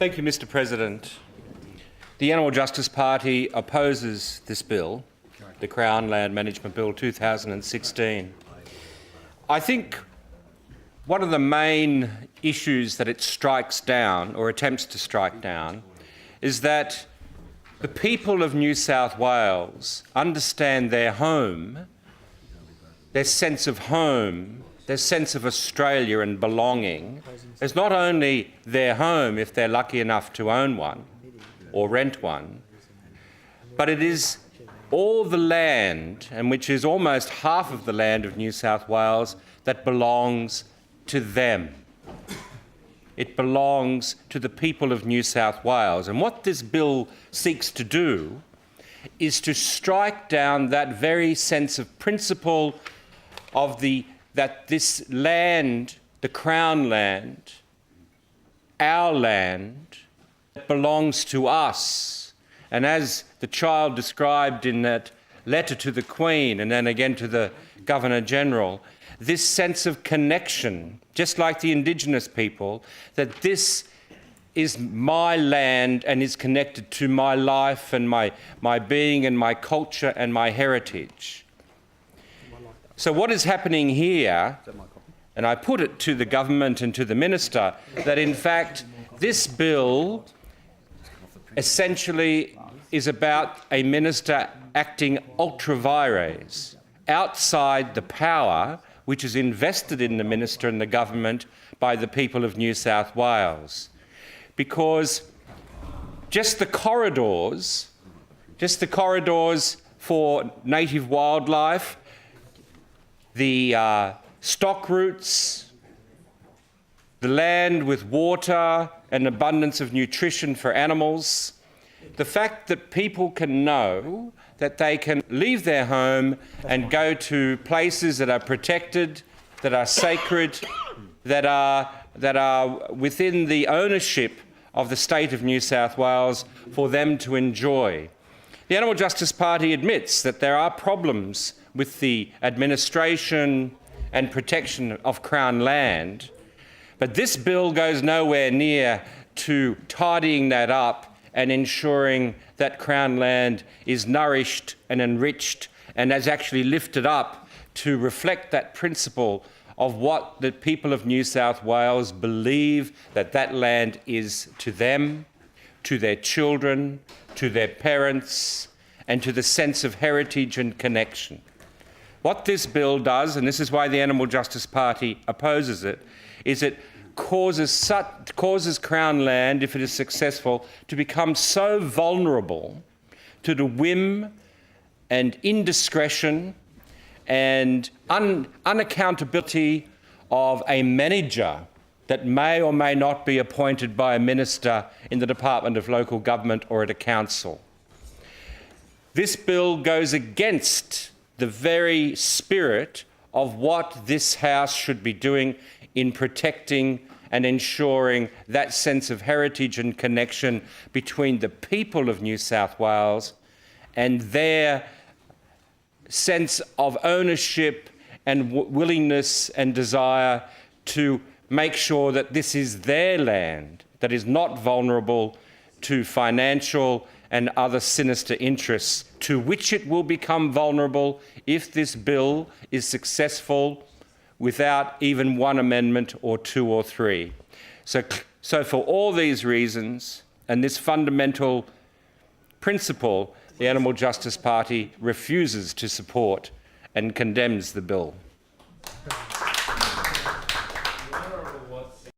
Thank you, Mr. President. The Animal Justice Party opposes this bill, the Crown Land Management Bill 2016. I think one of the main issues that it strikes down, or attempts to strike down, is that the people of New South Wales understand their home, their sense of home, their sense of Australia and belonging as not only their home if they're lucky enough to own one or rent one, but it is all the land, and which is almost half of the land of New South Wales, that belongs to them. It belongs to the people of New South Wales. And what this bill seeks to do is to strike down that very sense of principle of that this land, the Crown land, our land, belongs to us. And as the child described in that letter to the Queen and then again to the Governor-General, this sense of connection, just like the Indigenous people, that this is my land and is connected to my life and my being and my culture and my heritage. So what is happening here, and I put it to the government and to the minister, that in fact this bill essentially is about a minister acting ultra vires, outside the power which is invested in the minister and the government by the people of New South Wales. Because just the corridors for native wildlife, the stock routes, the land with water and abundance of nutrition for animals, the fact that people can know that they can leave their home and go to places that are protected, that are sacred, that are within the ownership of the state of New South Wales for them to enjoy. The Animal Justice Party admits that there are problems with the administration and protection of Crown land, but this bill goes nowhere near to tidying that up and ensuring that Crown land is nourished and enriched and is actually lifted up to reflect that principle of what the people of New South Wales believe that that land is to them, to their children, to their parents, and to the sense of heritage and connection. What this bill does, and this is why the Animal Justice Party opposes it, is it causes Crown land, if it is successful, to become so vulnerable to the whim and indiscretion and unaccountability of a manager that may or may not be appointed by a minister in the Department of Local Government or at a council. This bill goes against the very spirit of what this House should be doing in protecting and ensuring that sense of heritage and connection between the people of New South Wales and their sense of ownership and willingness and desire to make sure that this is their land, that is not vulnerable to financial and other sinister interests to which it will become vulnerable if this bill is successful without even one amendment or two or three. So for all these reasons and this fundamental principle, the Animal Justice Party refuses to support and condemns the bill.